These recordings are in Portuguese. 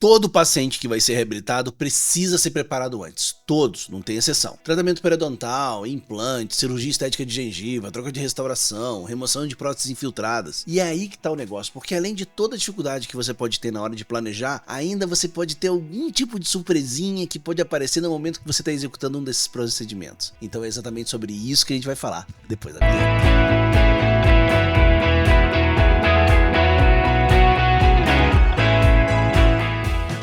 Todo paciente que vai ser reabilitado precisa ser preparado antes, todos, não tem exceção. Tratamento periodontal, implante, cirurgia estética de gengiva, troca de restauração, remoção de próteses infiltradas. E é aí que tá o negócio, porque além de toda a dificuldade que você pode ter na hora de planejar, ainda você pode ter algum tipo de surpresinha que pode aparecer no momento que você está executando um desses procedimentos. Então é exatamente sobre isso que a gente vai falar depois da vinheta.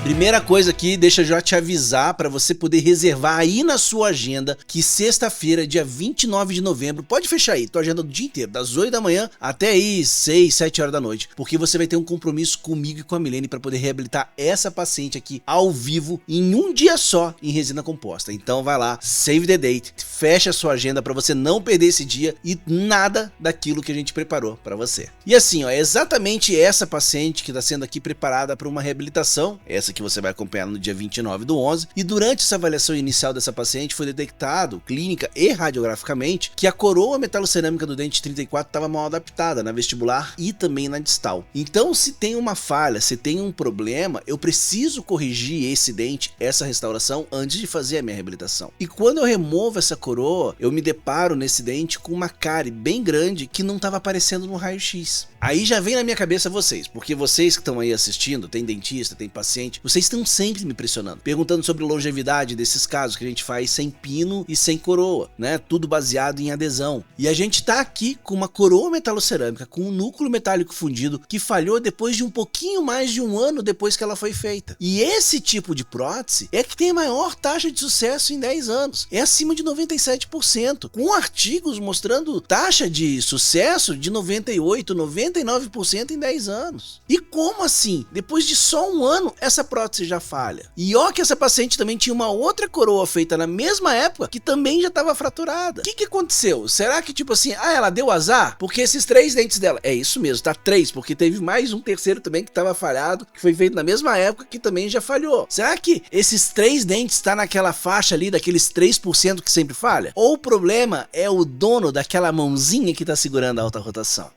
Primeira coisa aqui, deixa eu já te avisar para você poder reservar aí na sua agenda que sexta-feira, dia 29 de novembro, pode fechar aí, tua agenda do dia inteiro, das 8 da manhã até aí 6, 7 horas da noite, porque você vai ter um compromisso comigo e com a Milene para poder reabilitar essa paciente aqui ao vivo em um dia só em resina composta. Então vai lá, save the date, fecha a sua agenda para você não perder esse dia e nada daquilo que a gente preparou para você. E assim, ó, é exatamente essa paciente que está sendo aqui preparada para uma reabilitação, essa que você vai acompanhar no dia 29/11, e durante essa avaliação inicial dessa paciente foi detectado, clínica e radiograficamente, que a coroa metalocerâmica do dente 34 estava mal adaptada na vestibular e também na distal. Então, se tem uma falha, se tem um problema, eu preciso corrigir esse dente, essa restauração, antes de fazer a minha reabilitação. E quando eu removo essa coroa, eu me deparo nesse dente com uma cárie bem grande que não estava aparecendo no raio-x. Aí já vem na minha cabeça vocês, porque vocês que estão aí assistindo, tem dentista, tem paciente, vocês estão sempre me pressionando, perguntando sobre longevidade desses casos que a gente faz sem pino e sem coroa, né? Tudo baseado em adesão. E a gente tá aqui com uma coroa metalocerâmica com um núcleo metálico fundido que falhou depois de um pouquinho mais de um ano depois que ela foi feita. E esse tipo de prótese é que tem a maior taxa de sucesso em 10 anos. É acima de 97%, com artigos mostrando taxa de sucesso de 98, 99% em 10 anos. E como assim? Depois de só um ano, essa prótese já falha. E ó que essa paciente também tinha uma outra coroa feita na mesma época que também já estava fraturada. O que aconteceu? Será que tipo assim, ela deu azar? Porque esses 3 dentes dela, é isso mesmo, tá 3, porque teve mais um terceiro também que estava falhado, que foi feito na mesma época que também já falhou. Será que esses 3 dentes tá naquela faixa ali daqueles 3% que sempre falha? Ou o problema é o dono daquela mãozinha que tá segurando a alta rotação?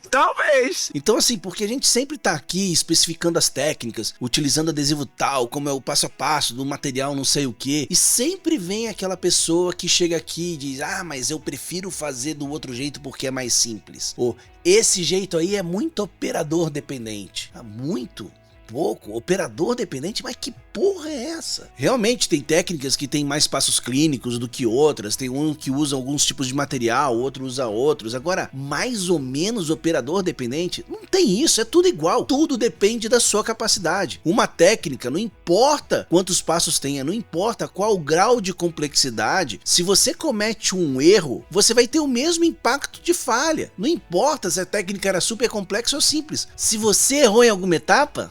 Talvez. Então assim, porque a gente sempre tá aqui especificando as técnicas, utilizando adesivo tal, como é o passo a passo do material não sei o que, e sempre vem aquela pessoa que chega aqui e diz, mas eu prefiro fazer do outro jeito porque é mais simples. Ou, esse jeito aí é muito operador dependente. Muito pouco, operador dependente, mas que porra é essa? Realmente tem técnicas que tem mais passos clínicos do que outras, tem um que usa alguns tipos de material, outro usa outros. Agora, mais ou menos operador dependente, não tem isso, é tudo igual, tudo depende da sua capacidade. Uma técnica, não importa quantos passos tenha, não importa qual o grau de complexidade, se você comete um erro, você vai ter o mesmo impacto de falha. Não importa se a técnica era super complexa ou simples, se você errou em alguma etapa,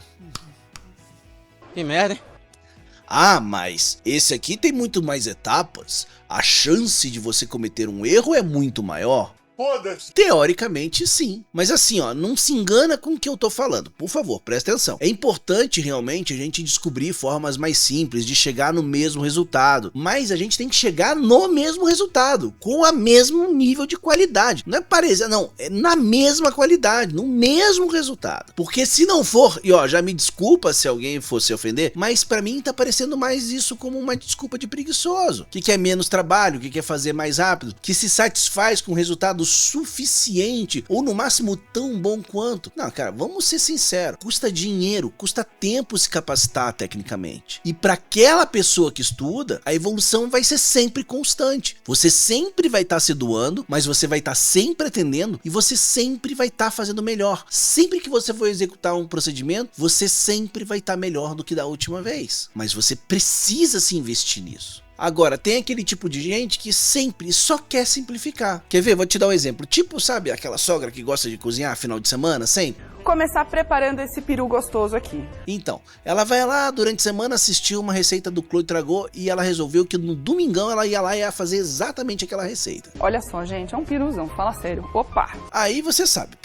que merda, hein? Mas esse aqui tem muito mais etapas, a chance de você cometer um erro é muito maior. Foda-se. Teoricamente sim, mas assim não se engana com o que eu tô falando, por favor, presta atenção. É importante realmente a gente descobrir formas mais simples de chegar no mesmo resultado, mas a gente tem que chegar no mesmo resultado, com o mesmo nível de qualidade. Não é parecer, não, é na mesma qualidade, no mesmo resultado. Porque se não for, e já me desculpa se alguém fosse ofender, mas pra mim tá parecendo mais isso como uma desculpa de preguiçoso, que quer menos trabalho, que quer fazer mais rápido, que se satisfaz com resultados suficiente ou no máximo tão bom quanto. Não, cara, vamos ser sinceros, custa dinheiro, custa tempo se capacitar tecnicamente. E para aquela pessoa que estuda, a evolução vai ser sempre constante. Você sempre vai estar se doando, mas você vai estar sempre atendendo e você sempre vai estar fazendo melhor. Sempre que você for executar um procedimento, você sempre vai estar melhor do que da última vez. Mas você precisa se investir nisso. Agora, tem aquele tipo de gente que sempre só quer simplificar. Quer ver? Vou te dar um exemplo. Tipo, sabe aquela sogra que gosta de cozinhar final de semana, sempre? Começar preparando esse peru gostoso aqui. Então, ela vai lá durante a semana assistir uma receita do Claude Tragô e ela resolveu que no domingão ela ia lá e ia fazer exatamente aquela receita. Olha só, gente, é um piruzão, fala sério. Opa! Aí você sabe,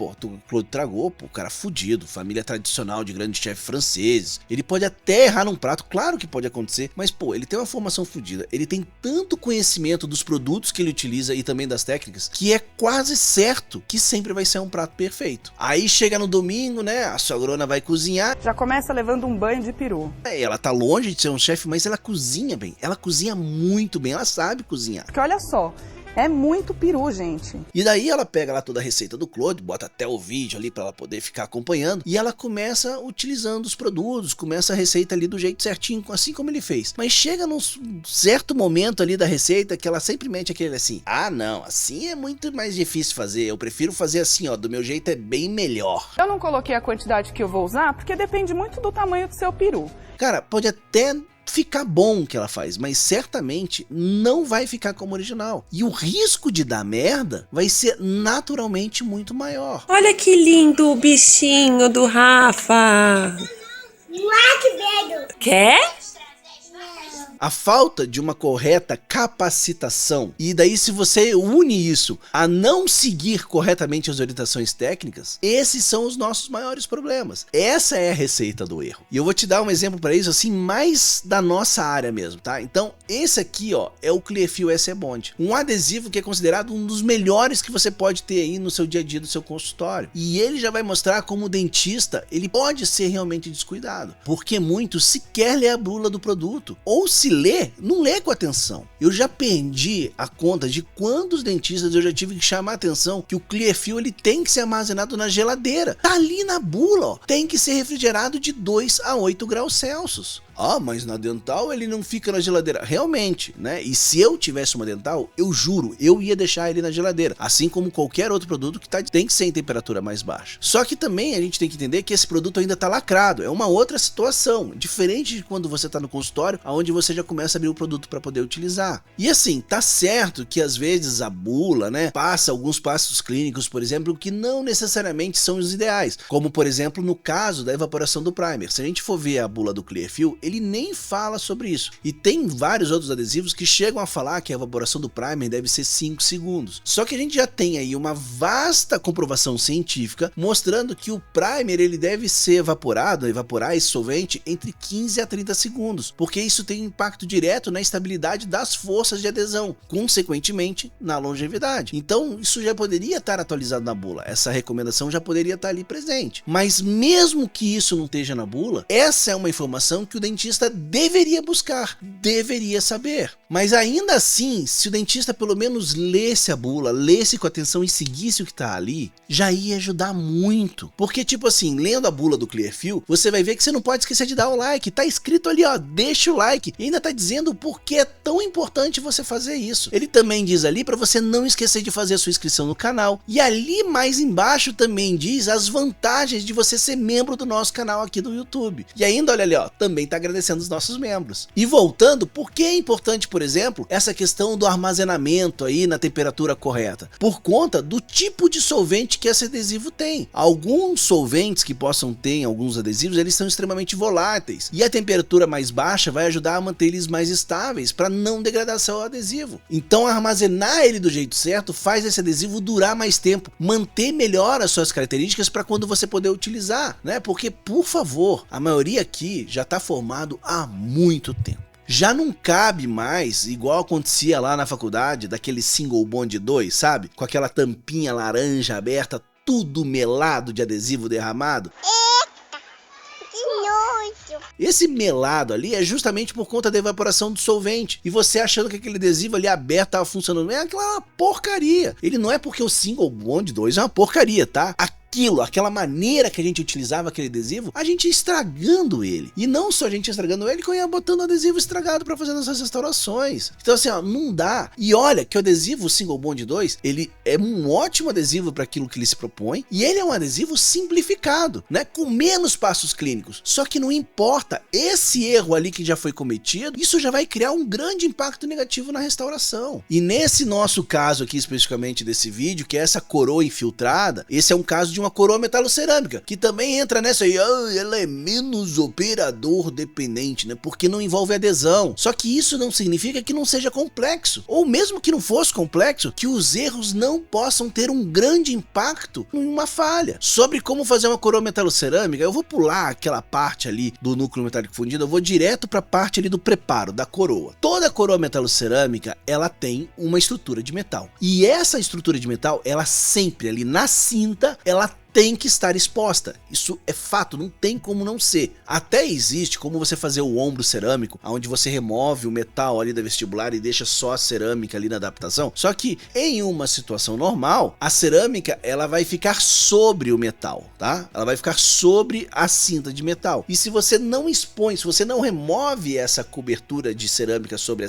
Claude Tragô, cara fudido, família tradicional de grandes chefes franceses. Ele pode até errar num prato, claro que pode acontecer, mas ele tem uma formação fudida. Ele tem tanto conhecimento dos produtos que ele utiliza e também das técnicas, que é quase certo que sempre vai ser um prato perfeito. Aí chega no domingo domingo, né? A sogrona vai cozinhar. Já começa levando um banho de peru. Ela tá longe de ser um chefe, mas ela cozinha bem. Ela cozinha muito bem, ela sabe cozinhar. Porque olha só, é muito peru, gente. E daí ela pega lá toda a receita do Claude, bota até o vídeo ali pra ela poder ficar acompanhando, e ela começa utilizando os produtos, começa a receita ali do jeito certinho, assim como ele fez. Mas chega num certo momento ali da receita que ela sempre mete aquele assim: ah não, assim é muito mais difícil fazer, eu prefiro fazer assim, ó, do meu jeito é bem melhor. Eu não coloquei a quantidade que eu vou usar, porque depende muito do tamanho do seu peru. Cara, pode até ficar bom o que ela faz, mas certamente não vai ficar como original. E o risco de dar merda vai ser naturalmente muito maior. Olha que lindo o bichinho do Rafa. Quer? A falta de uma correta capacitação, e daí se você une isso a não seguir corretamente as orientações técnicas, esses são os nossos maiores problemas. Essa é a receita do erro. E eu vou te dar um exemplo para isso, assim, mais da nossa área mesmo, tá? Então, esse aqui, ó, é o Clearfiel SE Bond. Um adesivo que é considerado um dos melhores que você pode ter aí no seu dia a dia do seu consultório. E ele já vai mostrar como o dentista, ele pode ser realmente descuidado. Porque muitos sequer lê a bula do produto. Ou se lê, não lê com atenção. Eu já perdi a conta de quantos dentistas eu já tive que chamar a atenção que o Clearfiel ele tem que ser armazenado na geladeira. Tá ali na bula, ó. Tem que ser refrigerado de 2 a 8 graus Celsius. Ah, mas na dental ele não fica na geladeira. Realmente, né? E se eu tivesse uma dental, eu juro, eu ia deixar ele na geladeira. Assim como qualquer outro produto que tem que ser em temperatura mais baixa. Só que também a gente tem que entender que esse produto ainda tá lacrado. É uma outra situação. Diferente de quando você tá no consultório, onde você já começa a abrir o produto para poder utilizar. E assim, tá certo que às vezes a bula, né, passa alguns passos clínicos, por exemplo, que não necessariamente são os ideais. Como, por exemplo, no caso da evaporação do primer. Se a gente for ver a bula do Clearfiel, ele nem fala sobre isso. E tem vários outros adesivos que chegam a falar que a evaporação do primer deve ser 5 segundos. Só que a gente já tem aí uma vasta comprovação científica mostrando que o primer ele deve ser evaporar esse solvente entre 15 a 30 segundos, porque isso tem impacto direto na estabilidade das forças de adesão, consequentemente na longevidade. Então isso já poderia estar atualizado na bula, essa recomendação já poderia estar ali presente. Mas mesmo que isso não esteja na bula, essa é uma informação que o dentista deveria buscar, deveria saber. Mas ainda assim, se o dentista pelo menos lesse a bula, lesse com atenção e seguisse o que tá ali, já ia ajudar muito. Porque tipo assim, lendo a bula do Clearfiel, você vai ver que você não pode esquecer de dar o like. Tá escrito ali, ó, deixa o like. E ainda tá dizendo por que é tão importante você fazer isso. Ele também diz ali para você não esquecer de fazer a sua inscrição no canal. E ali mais embaixo também diz as vantagens de você ser membro do nosso canal aqui do YouTube. E ainda, olha ali, ó, também tá agradecendo os nossos membros. E voltando, por que é importante, por exemplo, essa questão do armazenamento aí na temperatura correta? Por conta do tipo de solvente que esse adesivo tem. Alguns solventes que possam ter em alguns adesivos, eles são extremamente voláteis. E a temperatura mais baixa vai ajudar a manter eles mais estáveis para não degradar seu adesivo. Então armazenar ele do jeito certo faz esse adesivo durar mais tempo, manter melhor as suas características para quando você poder utilizar, né? Porque, por favor, a maioria aqui já está formado há muito tempo. Já não cabe mais, igual acontecia lá na faculdade, daquele Single Bond 2, sabe? Com aquela tampinha laranja aberta, tudo melado de adesivo derramado. Esse melado ali é justamente por conta da evaporação do solvente. E você achando que aquele adesivo ali aberto estava funcionando. É aquela porcaria. Ele não é porque o Single Bond 2 é uma porcaria, tá? Aquela maneira que a gente utilizava aquele adesivo, a gente ia estragando ele. E não só a gente ia estragando ele, que eu ia botando adesivo estragado para fazer nossas restaurações. Então assim, ó, não dá. E olha que o adesivo Single Bond 2, ele é um ótimo adesivo para aquilo que ele se propõe, e ele é um adesivo simplificado, né, com menos passos clínicos. Só que não importa, esse erro ali que já foi cometido, isso já vai criar um grande impacto negativo na restauração. E nesse nosso caso aqui, especificamente desse vídeo, que é essa coroa infiltrada, esse é um caso de uma coroa metalocerâmica, que também entra nessa aí, ela é menos operador dependente, né? Porque não envolve adesão. Só que isso não significa que não seja complexo, ou mesmo que não fosse complexo, que os erros não possam ter um grande impacto em uma falha. Sobre como fazer uma coroa metalocerâmica, eu vou pular aquela parte ali do núcleo metálico fundido, eu vou direto para a parte ali do preparo da coroa. Toda coroa metalocerâmica, ela tem uma estrutura de metal. E essa estrutura de metal, ela sempre ali na cinta, ela tem que estar exposta. Isso é fato, não tem como não ser. Até existe como você fazer o ombro cerâmico, onde você remove o metal ali da vestibular e deixa só a cerâmica ali na adaptação. Só que em uma situação normal, a cerâmica ela vai ficar sobre o metal, tá? Ela vai ficar sobre a cinta de metal. E se você não expõe, se você não remove essa cobertura de cerâmica sobre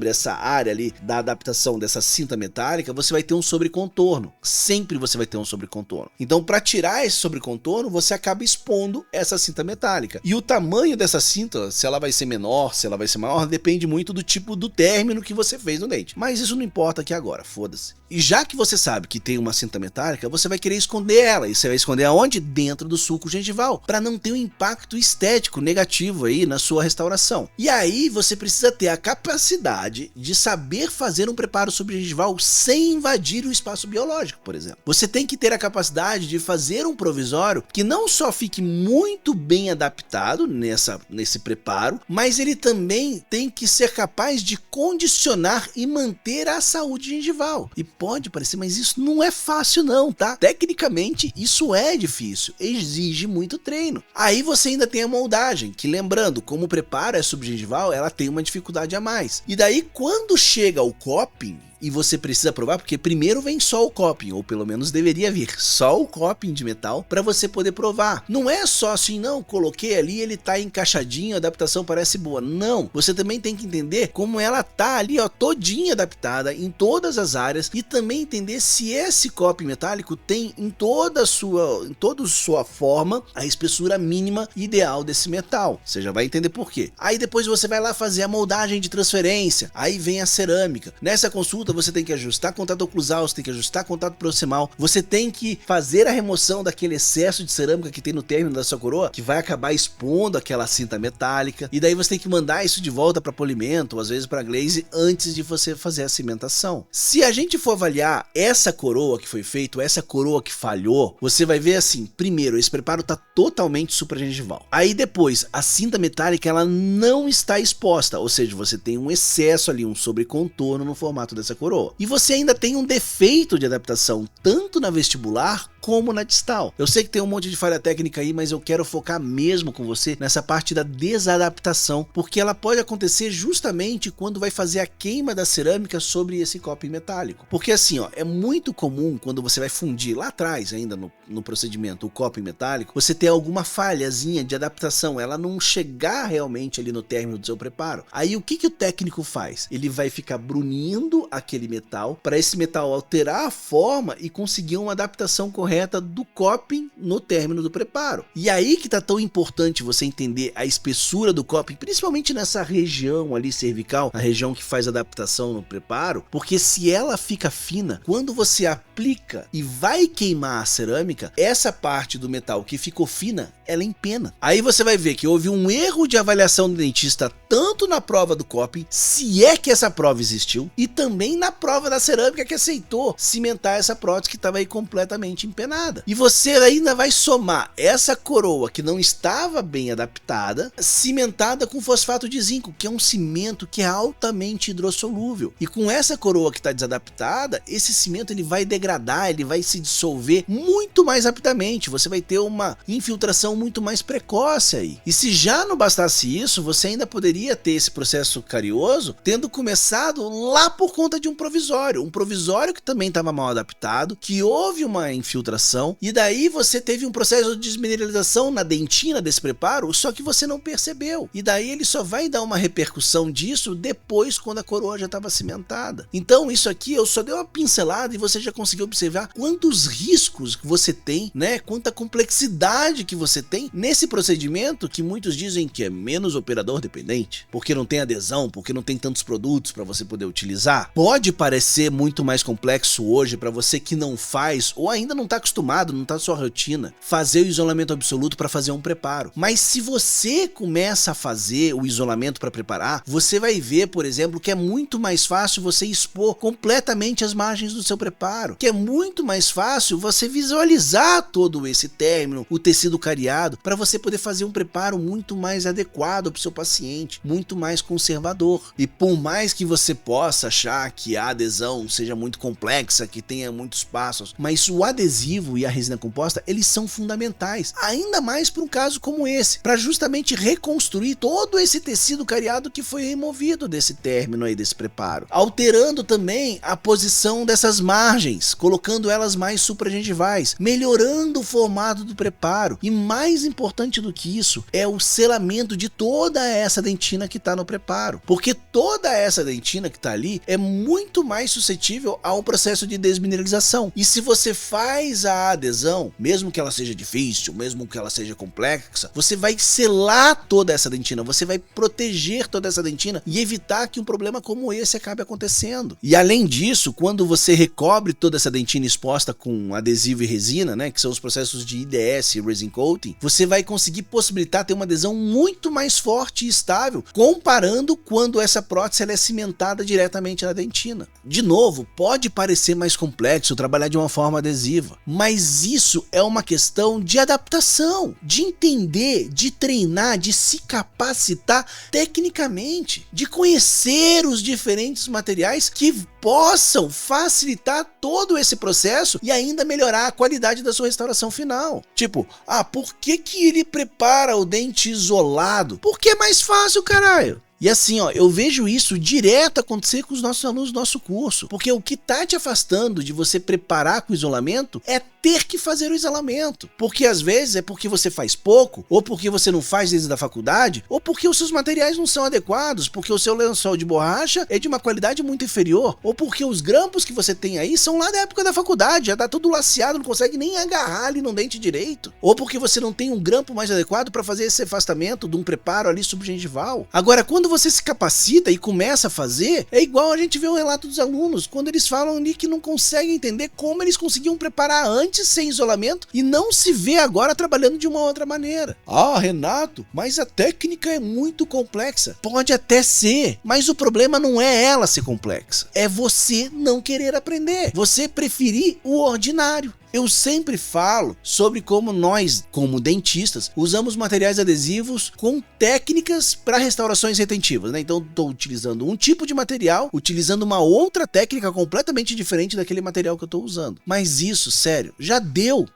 essa área ali da adaptação dessa cinta metálica, você vai ter um sobrecontorno. Sempre você vai ter um sobrecontorno. Então, para tirar esse sobrecontorno, você acaba expondo essa cinta metálica. E o tamanho dessa cinta, se ela vai ser menor, se ela vai ser maior, depende muito do tipo do término que você fez no dente. Mas isso não importa aqui agora, foda-se. E já que você sabe que tem uma cinta metálica, você vai querer esconder ela. E você vai esconder aonde? Dentro do sulco gengival, para não ter um impacto estético negativo aí na sua restauração. E aí você precisa ter a capacidade de saber fazer um preparo subgengival sem invadir o espaço biológico, por exemplo. Você tem que ter a capacidade de fazer um provisório que não só fique muito bem adaptado nesse preparo, mas ele também tem que ser capaz de condicionar e manter a saúde gengival. E pode parecer, mas isso não é fácil não, tá? Tecnicamente isso é difícil, exige muito treino. Aí você ainda tem a moldagem, que lembrando, como o preparo é subgengival, ela tem uma dificuldade a mais. E daí quando chega o cupping, e você precisa provar, porque primeiro vem só o cupping, ou pelo menos deveria vir só o cupping de metal para você poder provar. Não é só assim, não, coloquei ali, ele tá encaixadinho, a adaptação parece boa. Não, você também tem que entender como ela tá ali, ó, todinha adaptada em todas as áreas e também entender se esse cupping metálico tem em toda a sua forma a espessura mínima ideal desse metal. Você já vai entender por quê. Aí depois você vai lá fazer a moldagem de transferência, aí vem a cerâmica. Nessa consulta você tem que ajustar contato oclusal, você tem que ajustar contato proximal, você tem que fazer a remoção daquele excesso de cerâmica que tem no término da sua coroa, que vai acabar expondo aquela cinta metálica, e daí você tem que mandar isso de volta para polimento, ou às vezes para glaze, antes de você fazer a cimentação. Se a gente for avaliar essa coroa que foi feita, essa coroa que falhou, você vai ver assim, primeiro, esse preparo está totalmente supragengival. Aí depois, a cinta metálica ela não está exposta, ou seja, você tem um excesso ali, um sobrecontorno no formato dessa coroa. E você ainda tem um defeito de adaptação, tanto na vestibular como na distal. Eu sei que tem um monte de falha técnica aí, mas eu quero focar mesmo com você nessa parte da desadaptação, porque ela pode acontecer justamente quando vai fazer a queima da cerâmica sobre esse cupping metálico. Porque assim, ó, é muito comum quando você vai fundir lá atrás, ainda no procedimento, o cupping metálico, você ter alguma falhazinha de adaptação, ela não chegar realmente ali no término do seu preparo. Aí o que o técnico faz? Ele vai ficar brunindo aquele metal, para esse metal alterar a forma e conseguir uma adaptação correta do cupping no término do preparo. E aí que tá tão importante você entender a espessura do cupping, principalmente nessa região ali cervical, a região que faz adaptação no preparo, porque se ela fica fina, quando você aplica e vai queimar a cerâmica, essa parte do metal que ficou fina, ela empena. Aí você vai ver que houve um erro de avaliação do dentista, tanto na prova do cupping, se é que essa prova existiu, e também na prova da cerâmica que aceitou cimentar essa prótese que estava aí completamente empenada. E você ainda vai somar essa coroa que não estava bem adaptada, cimentada com fosfato de zinco, que é um cimento que é altamente hidrossolúvel. E com essa coroa que está desadaptada, esse cimento ele vai degradar, ele vai se dissolver muito mais rapidamente. Você vai ter uma infiltração muito mais precoce aí. E se já não bastasse isso, você ainda poderia ter esse processo carioso tendo começado lá por conta de um provisório que também estava mal adaptado, que houve uma infiltração, e daí você teve um processo de desmineralização na dentina desse preparo, só que você não percebeu. E daí ele só vai dar uma repercussão disso depois, quando a coroa já estava cimentada. Então isso aqui eu só dei uma pincelada e você já conseguiu observar quantos riscos você tem, né? Quanta complexidade que você tem nesse procedimento, que muitos dizem que é menos operador dependente, porque não tem adesão, porque não tem tantos produtos para você poder utilizar. Pode parecer muito mais complexo hoje para você que não faz ou ainda não está acostumado, não está na sua rotina, fazer o isolamento absoluto para fazer um preparo. Mas se você começa a fazer o isolamento para preparar, você vai ver, por exemplo, que é muito mais fácil você expor completamente as margens do seu preparo, que é muito mais fácil você visualizar todo esse término, o tecido cariado, para você poder fazer um preparo muito mais adequado para o seu paciente, muito mais conservador. E por mais que você possa achar que a adesão seja muito complexa, que tenha muitos passos, mas o adesivo adesivo e a resina composta, eles são fundamentais, ainda mais para um caso como esse, para justamente reconstruir todo esse tecido cariado que foi removido desse término aí, desse preparo, alterando também a posição dessas margens, colocando elas mais supragengivais, melhorando o formato do preparo, e mais importante do que isso é o selamento de toda essa dentina que está no preparo, porque toda essa dentina que está ali é muito mais suscetível ao processo de desmineralização. E se você faz a adesão, mesmo que ela seja difícil, mesmo que ela seja complexa, você vai selar toda essa dentina, você vai proteger toda essa dentina e evitar que um problema como esse acabe acontecendo. E além disso, quando você recobre toda essa dentina exposta com adesivo e resina, né, que são os processos de IDS e resin coating, você vai conseguir possibilitar ter uma adesão muito mais forte e estável, comparando quando essa prótese ela é cimentada diretamente na dentina. De novo, pode parecer mais complexo trabalhar de uma forma adesiva, mas isso é uma questão de adaptação, de entender, de treinar, de se capacitar tecnicamente, de conhecer os diferentes materiais que possam facilitar todo esse processo e ainda melhorar a qualidade da sua restauração final. Tipo, por que ele prepara o dente isolado? Porque é mais fácil, caralho. E assim, eu vejo isso direto acontecer com os nossos alunos do nosso curso, porque o que tá te afastando de você preparar com isolamento é ter que fazer o isolamento, porque às vezes é porque você faz pouco, ou porque você não faz desde a faculdade, ou porque os seus materiais não são adequados, porque o seu lençol de borracha é de uma qualidade muito inferior, ou porque os grampos que você tem aí são lá da época da faculdade, já tá tudo laceado, não consegue nem agarrar ali no dente direito, ou porque você não tem um grampo mais adequado para fazer esse afastamento de um preparo ali subgengival. Agora, quando você se capacita e começa a fazer, é igual a gente vê o relato dos alunos, quando eles falam ali que não conseguem entender como eles conseguiam preparar antes sem isolamento e não se vê agora trabalhando de uma outra maneira. Renato, mas a técnica é muito complexa. Pode até ser, mas o problema não é ela ser complexa, é você não querer aprender, você preferir o ordinário. Eu sempre falo sobre como nós, como dentistas, usamos materiais adesivos com técnicas para restaurações retentivas, né? Então estou utilizando um tipo de material, utilizando uma outra técnica completamente diferente daquele material que eu estou usando. Mas isso, sério, já deu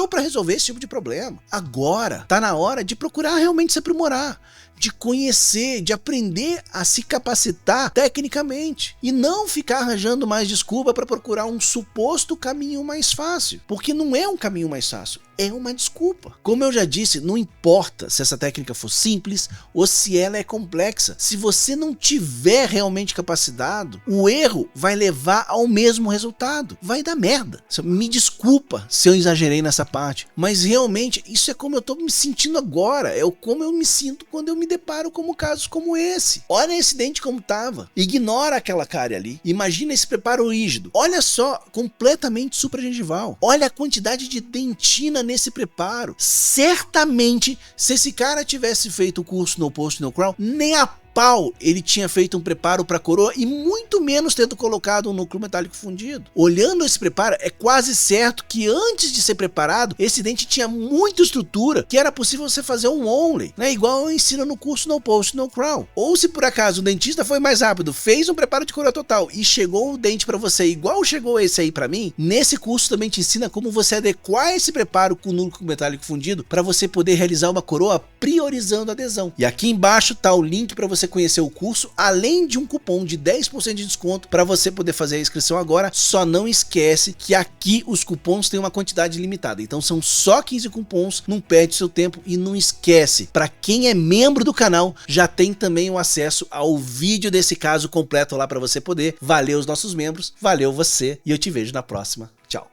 para resolver esse tipo de problema. Agora tá na hora de procurar realmente se aprimorar, de conhecer, de aprender a se capacitar tecnicamente e não ficar arranjando mais desculpa para procurar um suposto caminho mais fácil, porque não é um caminho mais fácil, é uma desculpa. Como eu já disse, não importa se essa técnica for simples ou se ela é complexa, se você não tiver realmente capacitado, o erro vai levar ao mesmo resultado, vai dar merda. Me desculpa se eu exagerei nessa parte, mas realmente isso é como eu tô me sentindo agora, é como eu me sinto quando eu me deparo com casos como esse. Olha esse dente como tava, ignora aquela cárie ali, imagina esse preparo rígido, olha só, completamente supragengival, olha a quantidade de dentina nesse preparo. Certamente, se esse cara tivesse feito o curso No Post No Crown, nem a pau ele tinha feito um preparo para coroa e muito menos tendo colocado um núcleo metálico fundido. Olhando esse preparo, é quase certo que antes de ser preparado, esse dente tinha muita estrutura que era possível você fazer um onlay, né? Igual eu ensino no curso No Post No Crown. Ou se por acaso o dentista foi mais rápido, fez um preparo de coroa total e chegou o dente para você igual chegou esse aí para mim, nesse curso também te ensina como você adequar esse preparo com o núcleo metálico fundido para você poder realizar uma coroa priorizando a adesão. E aqui embaixo tá o link para você conhecer o curso, além de um cupom de 10% de desconto para você poder fazer a inscrição agora. Só não esquece que aqui os cupons têm uma quantidade limitada, então são só 15 cupons, não perde seu tempo. E não esquece, para quem é membro do canal, já tem também o acesso ao vídeo desse caso completo lá para você poder. Valeu os nossos membros, valeu você e eu te vejo na próxima. Tchau.